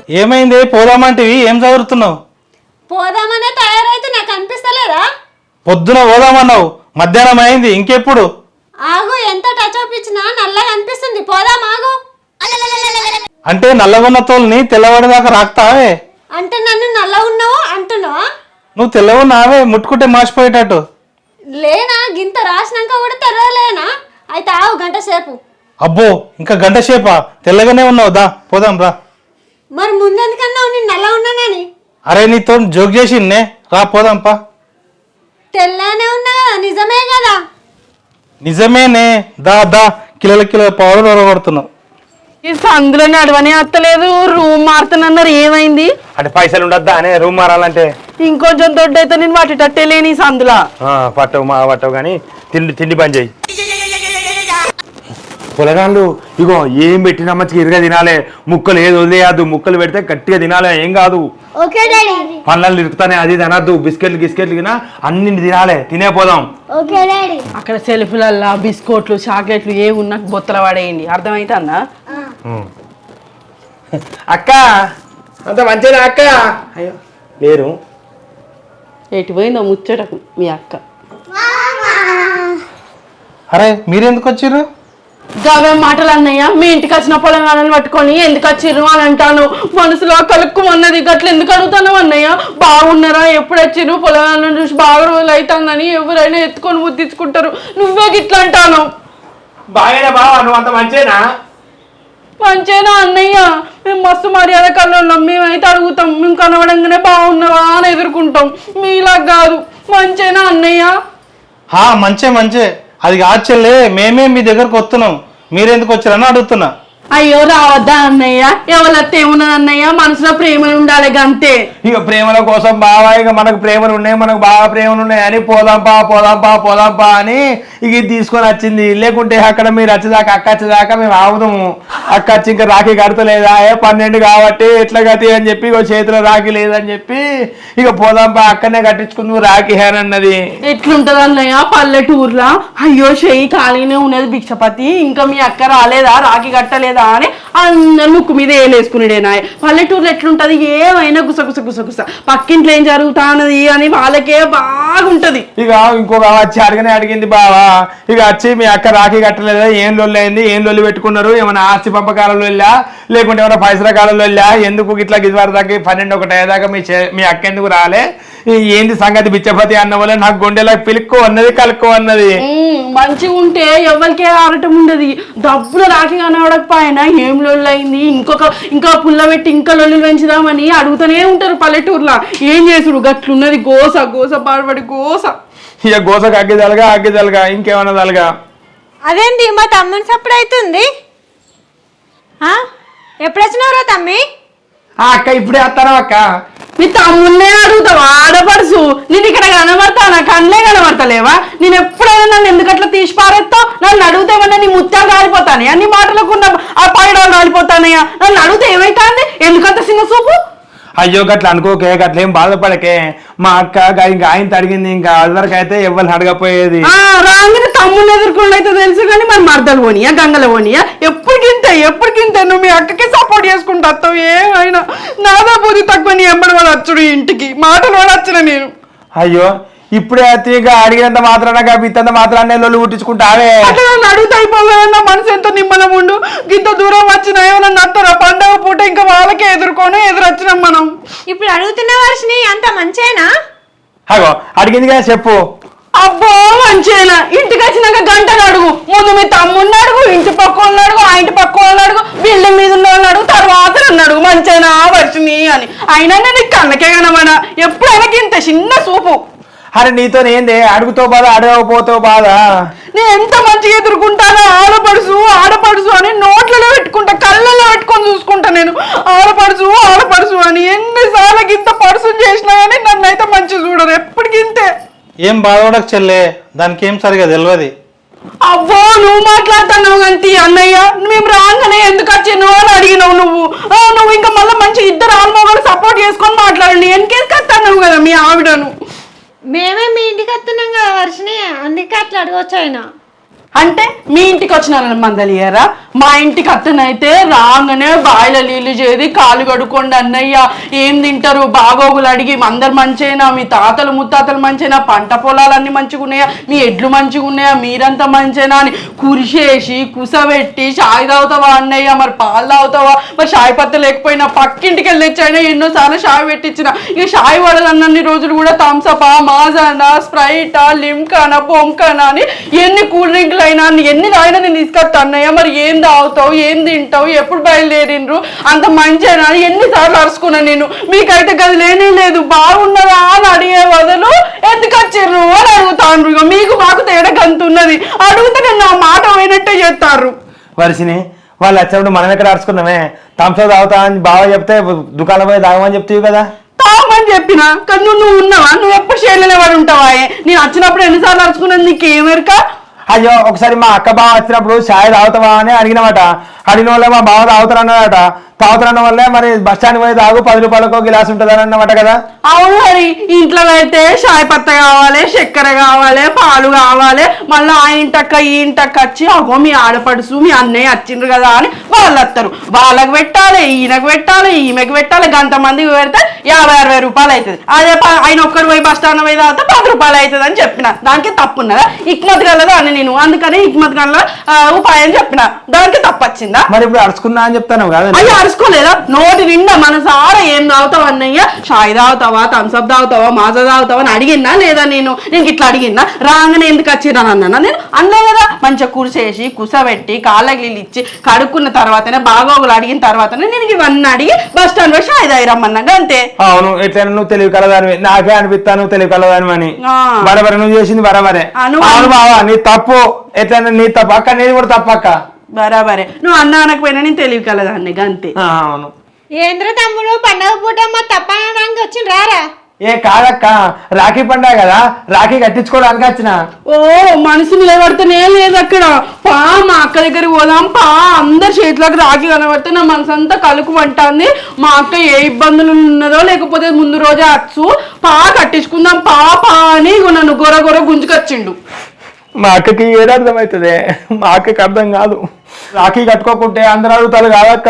ఏమైంది? పోదామంటివి, ఏం చదువుతున్నావు? పోదామనే తయారైతే నాకు అనిపిస్తలేదా? పొద్దున పోదామన్నావు, మధ్యాహ్నం అయింది, ఇంకెప్పుడు? ఆగు, ఎంత టచ్ అప్ ఇచ్చినా నల్లగా అనిపిస్తుంది, పోదాం ఆగు. అంటే నల్లగొన్న తోలుని తెల్లవాడిదాకా రాక్తావే? అంటే నన్ను నల్ల ఉన్నావు అంటున్నావా? నువ్వు తెల్లగొన్నావే, ముట్టుకుంటే మాసిపోయేటట్టు. లేనా, గింత రాసినాక కూడా తెరవలేనా? అయితే ఆగు గంట సేపు. అబ్బో, ఇంకా గంట సేపా? తెల్లగానే ఉన్నావు, దా పోదాం రా. మరి ముందెందుకన్నావు నేను నల్ల ఉన్నానని? అరే నీతో జోక్ చేసిందే, రా పోదాంపా. తెల్లనే ఉన్నా కదా, నిజమే కదా? నిజమేనే, దా దా. కిలోల పౌడర్ ఒరగొడుతున్నావు. ఈ సందులో నడవనే అత్తలేదు, రూమ్ మారుతానన్నారు, ఏమైంది? అంటే పైసలు ఉండద్దా అనే రూమ్ మారాలంటే? ఇంకొంచెం దొడ్డైతే నేను పట్టేటట్టే లేని ఈ సందులా. పట్టవు మా పట్టవు కానీ తిండి పని చేయి. పొలగాళ్ళు ఇగో ఏం పెట్టినా మంచిగా ఇరుగా తినాలే, ముక్కలు ఏది వదిలేయద్దు, ముక్కలు పెడితే గట్టిగా తినాలే, ఏం కాదు. Okay daddy. పళ్ళలు ఇరుకుతానే అది తినద్దు, బిస్కెట్లు గినా అన్ని తినాలే, తినే పోదాం. Okay daddy. అక్కడ సెల్ఫ్లల్లా బిస్కెట్లు చాక్లెట్లు ఏ ఉన్నా బొత్తల పడేయండి, అర్థమైతుందా? అక్క అంత మంచిగా అక్క. అయ్యో లేరు. ఎటు పోయిందో ముచ్చటకు మీ అక్క. అరే మీరెందుకు వచ్చిర్రు? గవే మాటలు అన్నయ్య, మీ ఇంటికి వచ్చిన పొలంగాలను పట్టుకొని ఎందుకు వచ్చిర్రు అని అంటాను. మనసులో కలుక్కు అన్నది, గట్ల ఎందుకు అడుగుతాను అన్నయ్య? బాగున్నారా, ఎప్పుడు వచ్చిర్రు, పొలంగాలను చూసి బాగా రోజులు అవుతుందని ఎవరైనా ఎత్తుకొని ముద్దించుకుంటారు, నువ్వే గిట్లా అంటాను. బాగా బావా, నువ్వు అంత మంచేనా? మంచేనా అన్నయ్య? మేము మస్తు మర్యాద కళ్ళం, మేమైతే అడుగుతాం, మేము కనవడంగానే బాగున్నావా అని ఎదుర్కొంటాం, మీలా కాదు. మంచేనా అన్నయ్య? మంచే. అది కాదు చెల్లే, మేమే మీ దగ్గరకు వస్తున్నాం, మీరెందుకు వచ్చారని అడుగుతున్నా. అయ్యో రావద్దా అన్నయ్య, ఎవరత్తే ఏమున్నది అన్నయ్య, మనసులో ప్రేమలు ఉండాలి అంతే. ఇక ప్రేమల కోసం బావా, ఇక మనకు ప్రేమలు ఉన్నాయి, మనకు బాగా ప్రేమలు ఉన్నాయి అని పోదాంపా అని ఇక ఇది తీసుకొని వచ్చింది. లేకుంటే అక్కడ మీరు వచ్చేదాకా అక్క వచ్చేదాకా మేము ఆగుదాము. అక్క వచ్చి ఇంకా రాఖీ కడతలేదా, 12 కాబట్టి ఎట్లా గతి అని చెప్పి ఇక చేతిలో రాఖీ లేదని చెప్పి ఇక పోదాంపా, అక్కనే కట్టించుకుంది రాఖీ హ్యాన్ అన్నది. ఎట్లుంటది అన్నయ్య పల్లెటూరులా? అయ్యో చెయ్యి ఖాళీనే ఉన్నది భిక్షపతి, ఇంకా మీ అక్క రాలేదా, రాఖీ కట్టలేదా అని అందరు ముక్కు మీద వేలేసుకునేడేనా. పల్లెటూరులో ఎట్లుంటది, ఏమైనా గుసగుస పక్కింట్లో ఏం జరుగుతానది అని వాళ్ళకే బాగుంటది. ఇక ఇంకొక వచ్చి అడిగింది బావా, ఇక వచ్చి మీ అక్క రాఖీ కట్టలేదా, ఏం లొల్లి అయింది, ఏం లొల్లి పెట్టుకున్నారు, ఏమైనా ఆస్తి పంపకాలలో వెళ్ళా లేకుంటే ఏమైనా పైసల కాలంలో వెళ్ళా, ఎందుకు ఇట్లా గిజవారి దాకా 12 అయ్యేదాకా మీ అక్క ఎందుకు రాలే, ఏంది సంగతి బిచ్చపతి అన్న వల్ల నాకు గుండెలా పిలుక్కో అన్నది, కలుక్కో అన్నది. మంచిగా ఉంటే ఎవరికి ఆడటం ఉండదు, డబ్బులు రాఖీ కనబడకపోయినా ఏం లొల్లు అయింది, ఇంకా పుల్ల పెట్టి ఇంకా లొల్లు పెంచుదామని అడుగుతూనే ఉంటారు పల్లెటూరులో. ఏం చేసుడు గట్లున్నది, గోస పాడుపడి గోస. ఇక గోసకు అగ్గిదలగా ఇంకేమన్నా తలగా. అదేంటి మా తమ్ముని సప్పుడు అవుతుంది? ఎప్పుడు వచ్చినవరా తమ్మి? అక్క ఇప్పుడే వస్తాను అక్క. మీ తమ్మున్నే అడుగుతావా, ఆడపడుసు? నేను ఇక్కడ కనబడతానా, కళ్ళే కనబడతలేవా? నేను ఎప్పుడైనా నన్ను ఎందుకట్లా తీసి పారేస్తావు? నన్ను అడుగుతామన్నా నీ ముత్యాలు రాలిపోతానయా, నీ మాటలకున్న ఆ పైడాలు రాలిపోతానయా? నన్ను అడిగితే ఏమైతుంది, ఎందుకంత చిన్న చూపు? అయ్యో గట్లా అనుకోకే, గట్ల ఏం బాధపడకే. మా అక్క ఇంకా ఆయన అడిగింది, ఇంకా అదివరకు అయితే ఎవరిని అడగపోయేది. రాగానే తమ్ముని ఎదుర్కొండ అయితే తెలుసు కానీ మరి మర్దలు పోనీయా, గంగల పోనీయా? ఎప్పటికింతే నువ్వు మీ అక్కకే సపోర్ట్ చేసుకుంటా వస్తావు. ఏమైనా నాదా బుద్ధి తక్కువ, నీ ఎంబడి వాడు వచ్చుడు ఇంటికి, మాటలు వాడు వచ్చిన నేను. అయ్యో ఇప్పుడే అతిగా అడిగినంత మాత్రాన బిత్తంత మాత్రాన్ని లొల్లు పుట్టించుకుంటావే. అట్లా నన్ను అడుగుతా అయిపోగా మనసు ఎంత నిమ్మలం ఉండు. ఇంత దూరం వచ్చినా ఏమన్నా నత్తరా? పండగ పూట ఇంకా వాళ్ళకే ఎదురొచ్చినాం మనం. ఇప్పుడు అడుగుతున్న వర్షిని అంత మంచేనా? అగో అడిగింది కదా చెప్పు. అబ్బో మంచిగా, ఇంటికి వచ్చినాక గంటలు అడుగు, ముందు మీ తమ్ముడిని అడుగు, ఇంటి పక్క వాళ్ళని అడుగు, ఆ ఇంటి పక్క వాళ్ళని అడుగు, బిల్డింగ్ మీద ఉన్న వాళ్ళని అడుగు, తర్వాత నన్ను అడుగు మంచిగా వర్షిని అని. అయినా నేను కళ్ళకే కనమనా, ఎప్పుడైనా ఇంత చిన్న చూపు. అరే నీతో ఏందే, అడుగుతో బాధ అడగకపోతో బాధ. నేను ఎంత మంచిగా ఎదుర్కొంటానో, ఆడపడుసు అని నోట్లలో పెట్టుకుంటా, కళ్ళల్లో పెట్టుకొని చూసుకుంటా. నేను ఆడపడుసు అని ఎన్నిసార్లు ఇంత పడుసు చేసినా కానీ నన్ను అయితే మంచిగా చూడరు, ఎప్పటికింతే. ఏం బాధపడక చెల్లే, దానికి ఏం సరిగా తెలియదు. అబ్బో నువ్వు మాట్లాడుతున్నావు అంతే అన్నయ్య, మేము రాగానే ఎందుకు వచ్చాను అని అడిగినావు నువ్వు ఇంకా మళ్ళీ మంచి ఇద్దరు ఆల్మోగలు సపోర్ట్ చేసుకొని మాట్లాడండి, ఎన్కేసి కట్టన్నావు కదా మీ ఆవిడను. మేమే మీ ఇంటికి వస్తున్నాం కదా వర్షిని, అందుకే అట్లా అడగవచ్చు. ఆయన అంటే మీ ఇంటికి వచ్చిన మందలియరా? మా ఇంటికి అత్తనైతే రాగానే బాయిల నీళ్ళు చేది కాలు కడుక్కోండి అన్నయ్య, ఏం తింటారు బాగోగులు అడిగి అందరు మంచేనా, మీ తాతలు ముత్తాతలు మంచేనా, పంట పొలాలన్నీ మంచిగా ఉన్నాయా, మీ ఎడ్లు మంచిగా ఉన్నాయా, మీరంతా మంచేనా అని కురిసేసి కుసబెట్టి షాయి తాగుతావా అన్నయ్య, మరి పాలు తాగుతావా, మరి షాయి పత్త లేకపోయినా పక్కింటికి వెళ్ళి తెచ్చాయినా ఎన్నోసార్లు షాయి పెట్టించిన. ఇక షాయి పడదన్నన్ని రోజులు కూడా థమ్సపా, మాజానా, స్ప్రైటా, లిమ్కానా, బొంకానా అని ఎన్ని కూల్ డ్రింక్లు అయినా ఎన్ని తాగినా నేను తీసుకొస్తా అన్నయ్య, మరి ఏం తాగుతావు, ఏం తింటావు, ఎప్పుడు బయలుదేరిండ్రు, అంత మంచిగా ఎన్నిసార్లు అరుచుకున్నా నేను. మీకైతే గది లేనే లేదు, బాగున్నారా అని అడిగే బదులు ఎందుకు వచ్చిర్రు అని అడుగుతాను. ఇక మీకు మాకు తేడా గంతున్నది, అడిగితే నేను నా మాట పోయినట్టే చేస్తారు. వరిసిని వాళ్ళు వచ్చినప్పుడు మనం ఎక్కడ అరుచుకున్నామే, థమ్స్అప్ తాగుతా అని బాగా చెప్తే దుకాణం పోయి తాగమని చెప్తావు కదా. తాగమని చెప్పినా కానీ నువ్వు ఉన్నావా, నువ్వు ఎప్పుడు షేర్లనే వాడు ఉంటావా? నేను వచ్చినప్పుడు ఎన్నిసార్లు అరుచుకున్నది నీకేమెరక? అయ్యో ఒకసారి మా అక్క బావ వచ్చినప్పుడు ఛాయ్ తాగుతావా అని అడిగినమాట. అడిగిన వాళ్ళే మా బావ తాగుతారన్నాడట. తాగుతారన్న వల్లే మరి బస్ స్టాండ్ పోయి తాగు 10 రూపాయలకు గిలాస్ ఉంటుందని అన్నమాట కదా. అవును, మరి ఇంట్లో అయితే షాయి పత్త కావాలి, చక్కెర కావాలి, పాలు కావాలి, మళ్ళీ ఆ ఇంటక్క ఈ ఇంటక్క వచ్చి అగో మీ ఆడపడుసు మీ అన్నయ్య వచ్చిండ్రు కదా అని వాళ్ళు వస్తారు. వాళ్ళకి పెట్టాలి, ఈయనకు పెట్టాలి, ఈమెకి పెట్టాలి, గంతమందికి పెడితే 50-60 రూపాయలు అవుతుంది. అదే ఆయన ఒక్కడు పోయి బస్ స్టాండ్ పోయి తాగితే 10 రూపాయలు అవుతుంది అని చెప్పిన. దానికి తప్పు ఉన్నదా? ఇక్మత్ కలదు అని నేను, అందుకని ఇక్మత్ కల ఉపాయం చెప్పిన, దానికి తప్పు వచ్చిందా? మరి ఇప్పుడు అరుచుకున్నా అని చెప్తాను కదా. అయ్యో అరుచుకోలేదా? నోటి నిండా మనసారా ఏం తాగుతావు అన్నయ్య, షాయి తాగుతావా, థమ్స్అప్ తాగుతావా, మాజా తాగుతావా అని అడిగినా లేదా? నేను ఇట్లా అడిగినా రాగానే ఎందుకు వచ్చిరని అన్నా నేను అన్నా కదా. మంచిగా కురిసేసి కుసబెట్టి కాళ్ళకి నీళ్ళు ఇచ్చి కడుక్కున్న తర్వాతనే బాగోగులు అడిగిన తర్వాతనే నేను ఇవన్నీ అడిగి బస్ స్టాండ్ లో షాయి తాగిరమ్మన్నా అంతే. అవును, ఎట్లయినా నువ్వు తెలివి కలదానివి, నాకే అనిపిస్తాను తెలివి కలదాని అని. బరబరే నువ్వు చేసింది బరబరే. అవును బావా నీ తప్పు, ఎట్లయినా నీ తప్పు అక్క, నేను కూడా తప్పక్క. బరాబరే, నువ్వు అన్నా అనకపోయినా నేను తెలివి కలదాన్ని అంతే. అవును. ఏంద్ర తమ్ముడు పండగ పూట మా తప్పనడానికి వచ్చింది రారా? ఏ కాదక్క, రాఖీ పండుగ కదా, రాఖీ కట్టించుకోవడానికి వచ్చిన. ఓ మనుషులు నిలబడితేనే లేదు అక్కడ. పా మా అక్క దగ్గరికి పోదాం పా, అందరు చేతులకు రాఖీ కనబడితే నా మనసు అంతా కలుకుమంటుంది. మా అక్క ఏ ఇబ్బందులు ఉన్నదో లేకపోతే ముందు రోజే అచ్చు పా కట్టించుకుందాం పా పా అని నన్ను గొర గొర గుంజుకొచ్చిండు. మా అక్కకి ఏది అర్థమవుతుంది, మా అక్కకి అర్థం కాదు. రాఖీ కట్టుకోకుంటే అందరూ అడుగుతారు కాదక్క,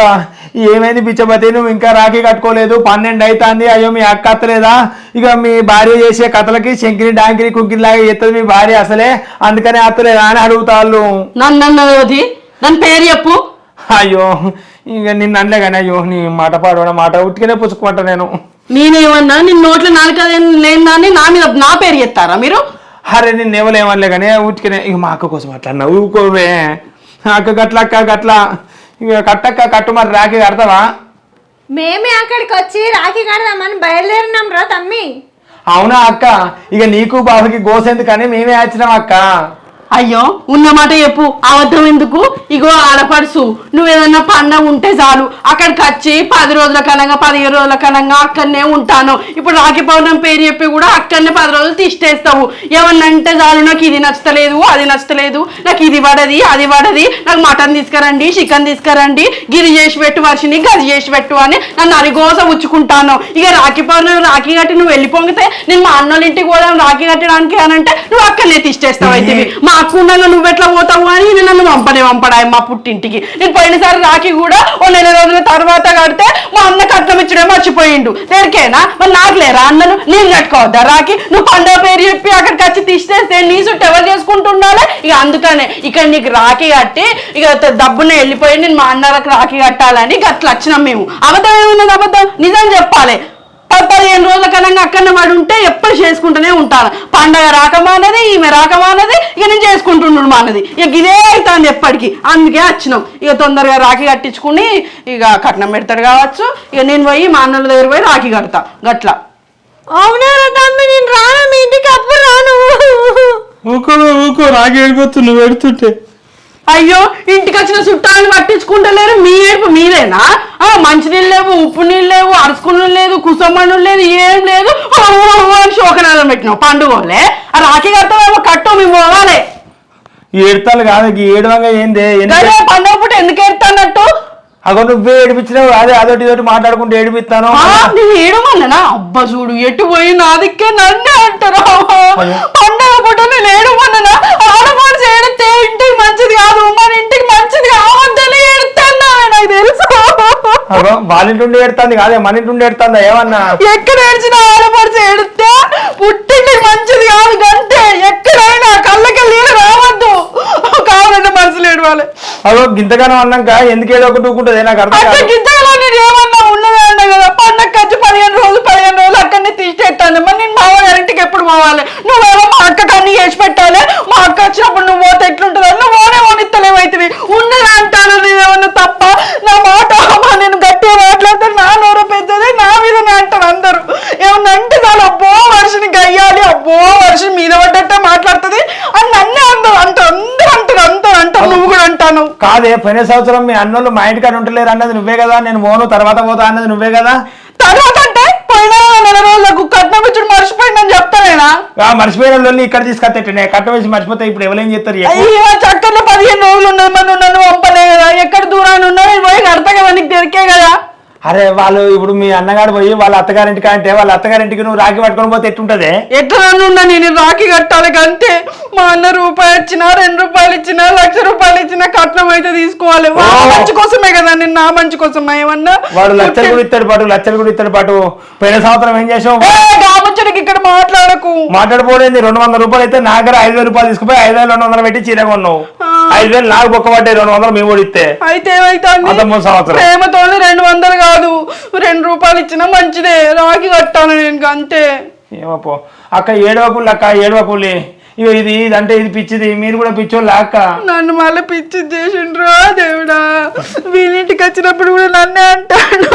ఏమైంది పిచ్చబతి నువ్వు ఇంకా రాఖీ కట్టుకోలేదు, 12 అవుతుంది, అయ్యో మీ అక్క అత్తలేదా, ఇక మీ భార్య చేసే కథలకి శంకిని డాంకిని కుంకిని లాగా ఎత్తది మీ భార్య అసలే, అందుకనే అత్తలేదా అని అడుగుతాళ్ళు. నన్నది దాని పేరు చెప్పు. అయ్యో ఇక నిన్ను అనలే కానీ, అయ్యో నీ మాట పాడవడం మాట ఉట్టికనే పుచ్చుకుంటా నేను. నేనేమన్నా నిన్న నోట్లో నాలుక లేని నా మీద నా పేరు చెప్తారా మీరు? అరే నిన్ను ఎవలేమనలే కానీ ఉట్టికనే, ఇక మా అక్క కోసం అట్లా అన్నా ఊరుకోవే. అక్క గట్ల అక్క గట్ల, ఇక కట్టక్క కట్టు, మరి రాఖీ కడతావా? మేమే అక్కడికి వచ్చి రాఖీ కడదామని బయలుదేరినాం రా తమ్మి. అవునా అక్క, ఇక నీకు బాబుకి గోసెందుకని మేమే వచ్చినాం అక్క. అయ్యో ఉన్నమాట చెప్పు, అబద్ధం ఎందుకు? ఇగో ఆడపడుసు, నువ్వేదన్నా పండగ ఉంటే చాలు అక్కడికి వచ్చి 10 రోజుల కనంగా 15 రోజుల కనంగా అక్కడనే ఉంటాను. ఇప్పుడు రాఖీ పౌర్ణమి పేరు చెప్పి కూడా అక్కడనే 10 రోజులు తిష్టేస్తావు. ఏమన్నంటే చాలు, నాకు ఇది నచ్చలేదు అది నచ్చలేదు, నాకు ఇది పడది అది పడది, నాకు మటన్ తీసుకురండి చికెన్ తీసుకురండి, గిరి చేసి పెట్టు వర్షిని గది చేసి పెట్టు అని నన్ను అరిగోస ఉచ్చుకుంటాను. ఇక రాఖీ పౌర్ణమి రాఖీ కట్టి నువ్వు వెళ్ళిపోతే నేను మా అన్నోళ్ళ ఇంటికి పోదాం రాఖీ కట్టడానికి అని అంటే నువ్వు అక్కడనే తిష్టేస్తావు. అయితే మా అక్కకుండా నువ్వెట్లా పోతావు అని నన్ను పంపడాయి మా పుట్టింటికి. నేను పోయినసారి రాఖీ కూడా ఓ 4 రోజుల తర్వాత కడితే మా అన్న కట్నం ఇచ్చడే మర్చిపోయిండు. దేనికేనా మరి నాకు లేరా అన్నను? నేను కట్టుకోవద్దా రాఖీ? నువ్వు పండుగ పేరు చెప్పి అక్కడికి వచ్చి తీసేస్తే నీ చుట్టూ ఎవరు చేసుకుంటుండాలి? ఇక అందుకనే ఇక్కడ నీకు రాఖీ కట్టి ఇక డబ్బునే వెళ్ళిపోయి నేను మా అన్నలకు రాఖీ కట్టాలని గట్లా వచ్చినాం మేము. అబద్ధం ఏమున్నది? అబద్ధం నిజం చెప్పాలి. 15 రోజుల కన్నా అక్కడనే వాడు ఉంటే ఎప్పుడు చేసుకుంటూనే ఉంటాను. పండగ రాకమానది ఈమె రాకమానది, ఇక నేను చేసుకుంటున్నాడు మానది, ఇక ఇదే అవుతుంది ఎప్పటికీ. అందుకే వచ్చినాం. ఇక తొందరగా రాఖీ కట్టించుకుని ఇక కట్నం పెడతాడు కావచ్చు. ఇక నేను పోయి మా అన్నల దగ్గర పోయి రాఖీ కడతా గట్లా. అవునా తమ్మి, నేను రాను మీ ఇంటికి, అప్పుడు రాను. ఊకో రాఖీ ఏడిపోతు నువ్వు పెడుతుంటే. అయ్యో ఇంటికి వచ్చిన చుట్టాలను పట్టించుకుంటలేరు, మీ ఏడుపు మీరేనా? మంచినీళ్ళు లేవు, ఉప్పు నీళ్ళు లేవు, అరుసుకుని లేదు, కుసమన్ను లేదు, ఏం లేదు అని శోకనాదం పెట్టినావు. పండుగలే ఆ రాఖీ కడతామేమో కట్టు మేము పోవాలి. ఏడతాలు కాదు ఏడవంగా ఏంది పండుగ పూట ఎందుకు ఏడుతానట్టు? అగో నువ్వే ఏడిపించినావు, అదే అదొకటి ఇదొకటి మాట్లాడుకుంటూ ఏడిపిస్తాను. నేను ఏడమన్నా? అబ్బా చూడు ఎటు పోయి నాదిక్కే నన్నే అంటారు. పండుగ పూట నేను ఏడమన్నా? ఆడమనిషి ఏడితే ఇంటికి వాళ్ళ ఇంటి నుండి ఏడుతుంది కాదే మన ఇంటి నుండి ఏడుతుందా ఏమన్నా? ఎక్కడ ఏడ్చిన ఆడపడిచి ఏడితే పుట్టింది మంచిది కాదు గంటే. ఎక్కడైనా కళ్ళకి నీళ్ళు రావద్దు, కావాలంటే మనసులు ఏడవాలి. అదో గింతగానం అన్నాక ఎందుకు ఏదో ఒకటి ఊకుంటుంది నాకు అర్థం అంటే కాదు. గింతలో నేను ఏమన్నా ఉన్నదే అన్నా కదా. పండగ ఖర్చు 15 రోజులు అక్కడనే తీసేస్తాను. మరి నేను మావ గారింటికి ఎప్పుడు పోవాలి? నువ్వేమో మా అక్కకి అన్ని చేసి పెట్టాలి. మా అక్క వచ్చినప్పుడు నువ్వు పోతే ఎట్లుంటుంది? నువ్వు ఓనే ఓనిత్తలేమైతే ఉన్నది అంటాను. నేనేమన్నా తప్ప? నా మాట నేను గట్టిగా మాట్లాడితే నా నోరు పెద్దది, నా మీదనే అంటారు అందరూ. ఏమన్నా అంటే చాలు అబ్బో వర్షని గయ్యాలి, అబ్బో వర్షం మీద పడ్డట్టే మాట్లాడుతుంది అని నన్నే అందరు అంటారు. అందరూ అంటారు నువ్వు కూడా అంటాను. కాదే పోయిన సంవత్సరం మీ అన్నోళ్ళు మా ఇంటికాడ ఉంటలేరు అన్నది నువ్వే కదా, నేను పోను తర్వాత పోతా అన్నది నువ్వే కదా. తర్వాత అంటే పోయిన 4 రోజులకు కట్నం ఇచ్చుడు మర్చిపోయిందని చెప్తానేనా? మర్చిపోయిన వాళ్ళు ఇక్కడ తీసుకొచ్చేటనే కట్ట వేసి మర్చిపోతే ఇప్పుడు ఎవరేం చేస్తారు? అయ్యో చక్కర్లో 15 రోజులు ఉన్నది. మరి నువ్వు నన్ను పంపలే కదా. ఎక్కడ దూరాన్ని ఉన్నావు పోయి అర్థం కదా, నీకు దొరికే కదా. అరే వాళ్ళు ఇప్పుడు మీ అన్నగాడు పోయి వాళ్ళ అత్తగారింటికి అంటే వాళ్ళ అత్తగారింటికి నువ్వు రాఖీ పట్టుకొని పోతే ఎట్టుంటది? ఎట్లా ఉన్నా నేను రాఖీ కట్టాలి అంతే. మా అన్న రూపాయి ఇచ్చినా 2 రూపాయలు ఇచ్చినా 1,00,000 రూపాయలు ఇచ్చినా కట్నం అయితే తీసుకోవాలి. వాళ్ళ మంచి కోసమే కదా, నేను నా మంచి కోసమా ఏమన్నా? వాడు లక్షలు కూడా ఇస్తాడు పాటు పోయిన సంవత్సరం ఏం చేసావు? గామచ్చడికి ఇక్కడ మాట్లాడకు. మాట్లాడిపోయింది 200 రూపాయలు అయితే నా దగ్గర 5,000 రూపాయలు తీసుకుపోయి 5,200 పెట్టి చీర కొన్నావు. 5,000 నాకు బొక్క పడ్డాయి, 200 మేము కూడా ఇస్తే అయితే ఏమైతే ప్రేమతో 200 కాదు 2 రూపాయలు ఇచ్చినా మంచిదే. రాఖీ కట్టాను నేను అంతే. ఏమో అక్క ఏడవకుళ్ళు అక్క ఏడవకుళ్ళి. ఇగో ఇది అంటే ఇది పిచ్చిది, మీరు కూడా పిచ్చోళ్ళు అక్క. నన్ను మళ్ళీ పిచ్చి చేసిండ్రా దేవుడా. వీళ్ళింటికి వచ్చినప్పుడు కూడా నన్నే అంటాడు.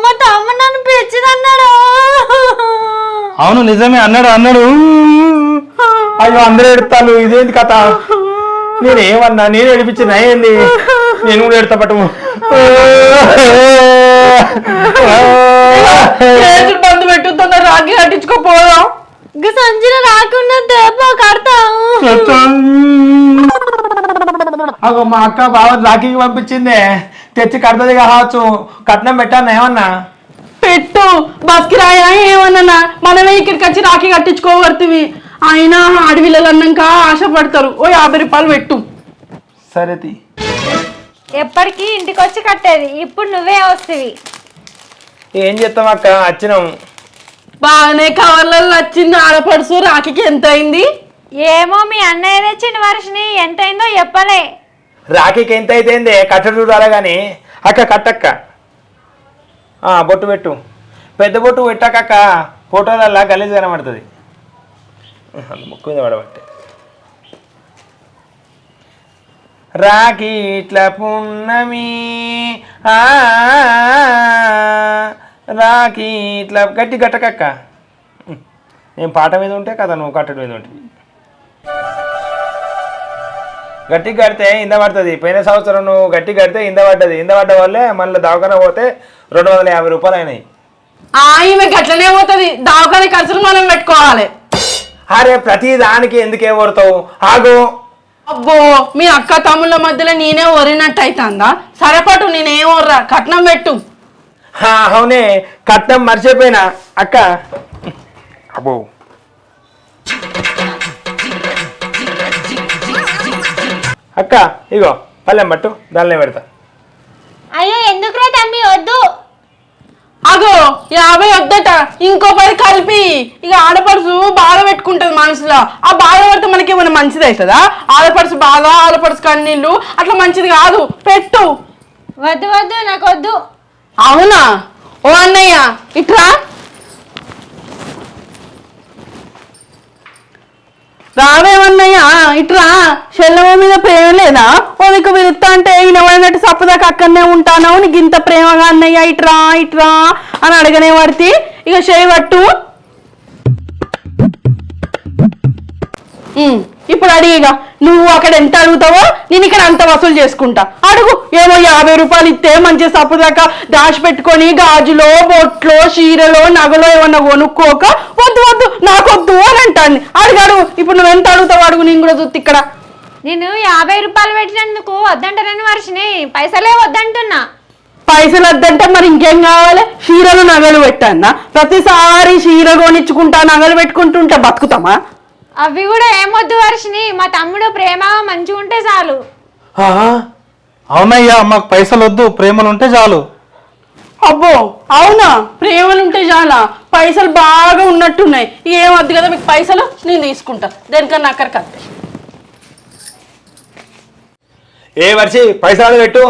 మా తమ్ముడు నన్ను పిచ్చిది అన్నాడు. అవును నిజమే అన్నాడు. అయ్యో అందరూ ఎడతాను, ఇదేంటి కథ? నేనేమన్నా నేను ఏడిపించిన ఏంది? నేను కూడా ఎడతా పట్టు. బంధు పెట్టుతున్నా రాఖీ కట్టించుకోపోదాం. సంచిలో రాకుండా దేపో కడతా. అగో మా అక్క బావ రాఖీకి పంపించిందే, తెచ్చి కడతది కావచ్చు. కట్నం పెట్టాను ఏమన్నా? పెట్టు బస్కి రాయా ఏమన్నా. మనమే ఇక్కడికి వచ్చి రాఖీ కట్టించుకోవర్తివి. అయినా ఆడపిల్లలు అన్నాక ఆశపడతారు. ఓ 50 రూపాయలు పెట్టు. సరే ఎప్పటికీ ఇంటికి వచ్చి కట్టేది, ఇప్పుడు నువ్వే వస్తవి. ఏం చేస్తాం అక్క, వచ్చినాం. బాగానే కవర్లలో వచ్చింది. ఆడపడుసు రాఖీకి ఎంత అయింది? ఏమో మీ అన్నయ్య తెచ్చిన వర్షని ఎంత అయిందో చెప్పలే. రాఖీకి ఎంత అయితే కట్టడు చూడాలి కానీ. అక్క కట్టక్క, బొట్టు పెట్టు, పెద్ద బొట్టు పెట్టాక ఫోటోలల్లా గలీజ్ కనబడుతుంది. ముక్కు మీద పడబట్టే. రాఖీ ఇట్లా పున్నమి రాఖీ ఇట్లా గట్టి కట్టకక్క. నేను పాట మీద ఉంటే కదా నువ్వు కట్టడి మీద ఉంటుంది. గట్టి కడితే ఇంద పడుతుంది. పోయిన సంవత్సరం నువ్వు గట్టి కడితే ఇంద పడ్డది. ఇంద పడ్డ వల్లే మళ్ళీ దవాఖాన పోతే 250 రూపాయలు అయినాయి. ఈమె గట్లనే పోతుంది. దవాఖాన ఖర్చులు మనం పెట్టుకోవాలి. అరే ప్రతి దానికి ఎందుకే కొడతావు? ఆగు. అబ్బో మీ అక్క తమ్ముళ్ళ మధ్యలో నేనే ఒరినట్టు అవుతుందా? సరేపాటు నేనేం ఒర్రా, కట్నం పెట్టు. అవునే కట్నం మర్చిపోయినా అక్క. అబ్బో అక్క ఇగో పల్లెం పట్టు, దానిలో పెడతా. అయ్యో ఎందుకురా తమ్మి వద్దు. అగో 50 వద్దట, ఇంకో 10 కలిపి. ఇక ఆడపడుసు బాధ పెట్టుకుంటది మనసులో. ఆ బాధ పడితే మనకి ఏమైనా మంచిది అవుతుందా? ఆడపడుసు బాధ, ఆడపడుసు కన్నీళ్ళు అట్లా మంచిది కాదు. పెట్టు. వద్దు నాకు వద్దు. అవునా? ఓ అన్నయ్య ఇట్లా రావేమన్నయ్యా, ఇట్లా చెల్లెమ మీద ప్రేమ లేదా? ఓదిక విరుత్తా అంటే ఈయనవాడినట్టు సప్పుదాకా అక్కడనే ఉంటాను. నీకు ఇంత ప్రేమగా అన్నయ్య ఇట్రా అని అడగనే పడితే ఇక చేయబట్టు. ఇప్పుడు అడిగిగా నువ్వు అక్కడ ఎంత అడుగుతావో నేను ఇక్కడ అంత వసూలు చేసుకుంటా. అడుగు. ఏమో 50 రూపాయలు ఇస్తే మంచిగా సప్పుదాకా దాచి పెట్టుకొని గాజులో, బొట్లో, చీరలో, నగలో ఏమన్నా కొనుక్కోక వద్దు నాకొద్దు అని అంటాను. అడుగు. ఇప్పుడు నువ్వు ఎంత అడుగుతావు అడుగు, నేను కూడా చూస్తే ఇక్కడ. నేను 50 రూపాయలు పెట్టినందుకు వద్దంటారని వర్షని పైసలే వద్దంటున్నా. పైసలు వద్దంటే మరి ఇంకేం కావాలి? చీరలు నగలు పెట్టానా? ప్రతిసారి చీర కొనిచ్చుకుంటా నగలు పెట్టుకుంటుంటే బతుకుతామా? అవి కూడా ఏమొద్దు వర్షిని. మా తమ్ముడు ప్రేమ మంచిగా ఉంటే చాలు. అవునయ్యా మాకు పైసలు వద్దు, ప్రేమలు ఉంటే చాలు. అబ్బో అవునా, ప్రేమలుంటే చాలా, పైసలు బాగా ఉన్నట్టున్నాయి. ఏం వద్దు కదా మీకు పైసలు, నేను తీసుకుంటా, దేనికన్నా అక్కడికి వస్తే. ఏ వర్షి పైసలు పెట్టు.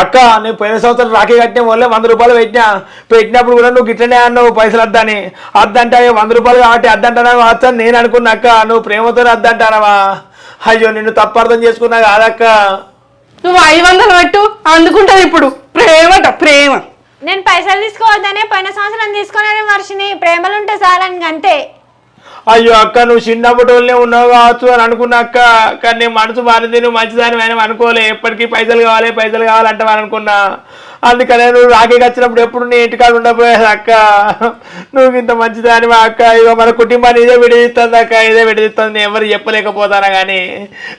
అక్క నేను పోయిన సంవత్సరం రాఖీ కట్టిన వల్లే 100 రూపాయలు పెట్టినప్పుడు కూడా నువ్వు గిట్లనే అన్నావు పైసలు వద్దని. అద్దంటే 100 రూపాయలు కాబట్టి అద్దంటానవా అని నేను అనుకున్నా. అక్క నువ్వు ప్రేమతో అద్దంటానవా? అయ్యో నిన్ను తప్పు అర్థం చేసుకున్నా కాదక్క. నువ్వు 500 పెట్టు, అందుకుంటది ఇప్పుడు. ప్రేమట ప్రేమ. నేను పైసలు తీసుకోవద్దనే పోయిన సంవత్సరం తీసుకునే వర్షిని, ప్రేమలుంటే చాలని అంతే. అయ్యో అక్క నువ్వు చిన్నప్పటిలోనే ఉన్నావు కావచ్చు అని అనుకున్నా అక్క. కానీ నేను మనసు మారింది, నువ్వు మంచిదాని అని అనుకోలే. ఎప్పటికీ పైసలు కావాలంటే అనుకున్నా. అందుకనే నువ్వు రాఖీకి వచ్చినప్పుడు ఎప్పుడు నీ ఇంటికాడ ఉండకపోయేది అక్క. నువ్వు ఇంత మంచిదాని మా అక్క. ఇక మన కుటుంబాన్ని ఇదే విడదీస్తుంది అక్క, ఇదే విడదీస్తుంది. నేను ఎవరు చెప్పలేకపోతానా కానీ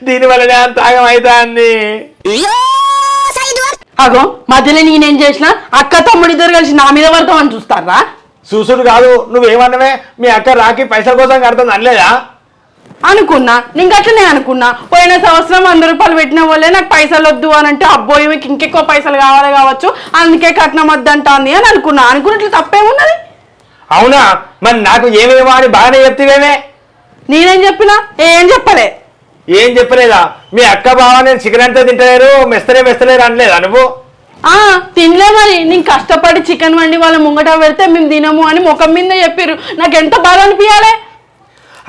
దీనివల్లనే అంత ఆగం అవుతుంది. అగో మధ్యలో నేనేం చేసిన, అక్క తమ్ముడు ఇద్దరు కలిసి నా మీద పడతాం అని చూస్తారా? చూసుడు కాదు, నువ్వేమన్నావే మీ అక్క రాఖీ పైసల కోసం కడుతుంది అనలేదా? అనుకున్నా, నేను అట్లనే అనుకున్నా. పోయిన సంవత్సరం 100 రూపాయలు పెట్టిన వాళ్ళే నాకు పైసలు వద్దు అని అంటే, అబ్బో ఈమెకి ఇంకెక్కువ పైసలు కావాలి కావచ్చు, అందుకే కట్నం వద్దంటాంది అని అనుకున్నట్లు తప్పేమున్నది? అవునా, మరి నాకు ఏమేమో అని బాగానే చెప్తేవేమే. నేనేం చెప్పినా? ఏం చెప్పలే. ఏం చెప్పలేదా? మీ అక్క బావ నేను చికెన్ అంతా తింటలేరు, మెస్తలేరు అనలేదా నువ్వు? తినలే మరి. నేను కష్టపడి చికెన్ వండి వాళ్ళ ముంగట పెడితే మేము తినము అని ముఖం మీద చెప్పారు. నాకు ఎంత బాధ అనిపించాలి.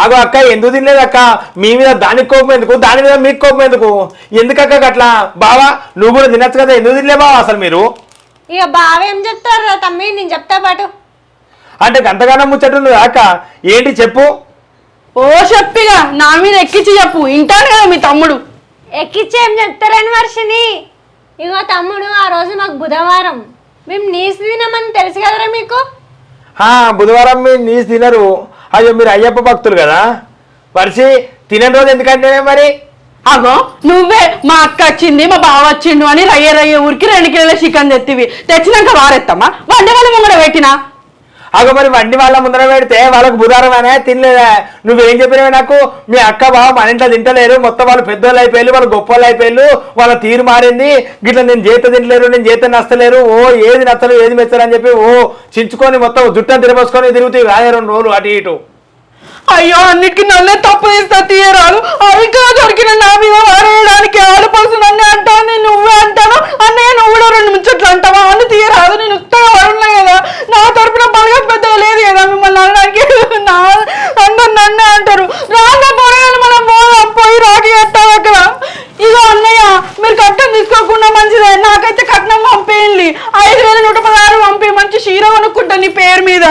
అగో అక్క ఎందుకు తినలేదు అక్క? మీ మీద దానికి కోపం ఎందుకు, దాని మీద మీకు కోపం ఎందుకు? ఎందుకక్క అట్లా? బావా నువ్వు కూడా తినచ్చు కదా, ఎందుకు తినలే బావా అసలు మీరు? ఇక బావ ఏం చెప్తారు తమ్మి, నేను చెప్తా పాటు. అంటే గంతగానం ముచ్చట్టు అక్క, ఏంటి చెప్పు. ఓ చెప్పిగా నా మీద ఎక్కించి చెప్పు, వింటాను కదా మీ తమ్ముడు. ఎక్కిచ్చి ఏం చెప్తారని వర్షిని. ఇగో తమ్ముడు, ఆ రోజు మాకు బుధవారం, మేము నీసు తినమని తెలుసు కదరా మీకు. బుధవారం మీరు నీసు తినరు. అయ్యో మీరు అయ్యప్ప భక్తులు కదా. వర్షి తినని రోజు ఎందుకంటే మరి? అగో నువ్వే మా అక్క వచ్చింది మా బావ వచ్చిండు అని రయ్య ఊరికి 2 కిలోల చికెన్ తెచ్చినాక వారెత్తామా, వండే వాళ్ళ ముంగడ పెట్టినా. అగో మరి వండి వాళ్ళ ముందర పెడితే వాళ్ళకు బుధవారం అనే తినలేదా? నువ్వేం చెప్పినావే నాకు? మీ అక్క బావ మన ఇంట్లో తింటలేరు, మొత్తం వాళ్ళు పెద్దోళ్ళు అయిపోయారు, వాళ్ళు గొప్పలు అయిపోయారు, వాళ్ళ తీరు మారింది, గిట్లా నేను చేత తింటలేరు, నేను చేత నచ్చలేరు, ఏది నచ్చలు ఏది మెచ్చరు అని చెప్పి చించుకొని మొత్తం జుట్టని తిరగోసుకొని తిరుగుతాయి 2 రోజులు అటు ఇటు. అయ్యో అన్నిటికీ నన్నే తప్పు తీస్తా తీయరాదు. అవిగా దొరికిన నా మీద వారేయడానికి ఆడపడుసు నన్నే అంటాను, నువ్వే అంటాను. అన్నయ్య నువ్వు కూడా 2 ముచ్చట్లు అంటావా అని తీయరాదు. నేను ఉత్తగా వాడున్నా కదా, నా తరపున బాగా పెద్దగా లేదు కదా మిమ్మల్ని అనడానికి. అందరు నన్నే అంటారు. రాళ్ళ పొరగాలు మనం పోయి రాఖీ కట్టాలి అక్కడ. ఇగో అన్నయ్య మీరు కట్నం తీసుకోకుండా మంచిదే, నాకైతే కట్నం పంపేయండి. 5116 పంపి మంచి చీర కొనుక్కుంటా నీ పేరు మీద.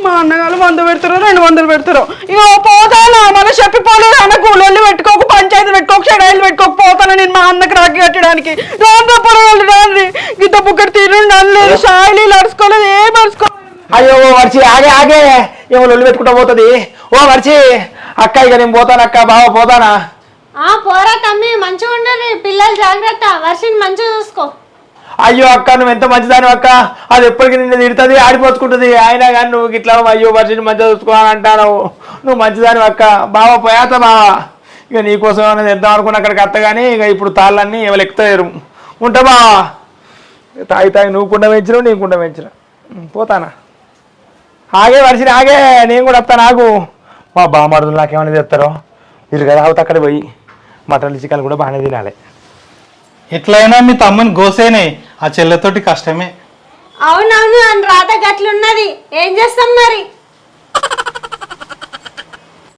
మా అన్నగారు 100 పెడతారో 200 పెడతారో. ఇక పోతానా మన చెప్పిపోలేదు అన్నకు లొల్లి పెట్టుకోకు, పంచాయతీ పెట్టుకోకు, షడాయిలు పెట్టుకోకు, పోతాను నేను మా అన్నకు రాఖీ కట్టడానికి. రాంతో పొరగాలు రాండి, గిద్ద బుక్కటి తిరుండి అనలేదు, షాయిలు అరుచుకోలేదు, ఏం అరుచుకోలేదు. అయ్యో వర్షి ఆగే ఏమో లొల్లి పెట్టుకుంటా పోతుంది. వర్షి అక్క ఇక నేను పోతాను అక్క, బావ పోతానా? పోరా తమ్మి, మంచిగా ఉండరు పిల్లలు, జాగ్రత్త. వర్షిని మంచిగా చూసుకో. అయ్యో అక్క నువ్వు ఎంత మంచిదాని అక్క, అది ఎప్పటికీ నిన్ను తిడుతుంది, ఆడిపోచుకుంటుంది. అయినా కానీ నువ్వు ఇట్లా అయ్యో వర్షిని మంచిగా చూసుకోవాలని అంటాను. నువ్వు మంచిదాని అక్క. బావ పోయాత బావా, ఇక నీకోసం అనేది తెద్దాం అనుకున్న అక్కడికి అత్త, కానీ ఇక ఇప్పుడు తాళ్ళన్నీ ఎవరు ఎక్కుతారు. ఉంటా బావా, తాగి నువ్వు కుండ పెంచినావు, నీ కుండ పెంచిన. పోతానా? ఆగే వర్షిని ఆగే, నేను కూడా వస్తాను. ఆగు, మా బామరుదులు నాకేమైనా తెస్తారో మీరు కదా, అవుతా అక్కడ పోయి మటన్ చికెన్ కూడా బాగానే తినాలి. ఎట్లయినా మీ తమ్ముని గోసేనే, ఆ చెల్లెతోటి కష్టమే. అవునవును, అని రాత గట్లున్నది, ఏం చేస్తాం మరి.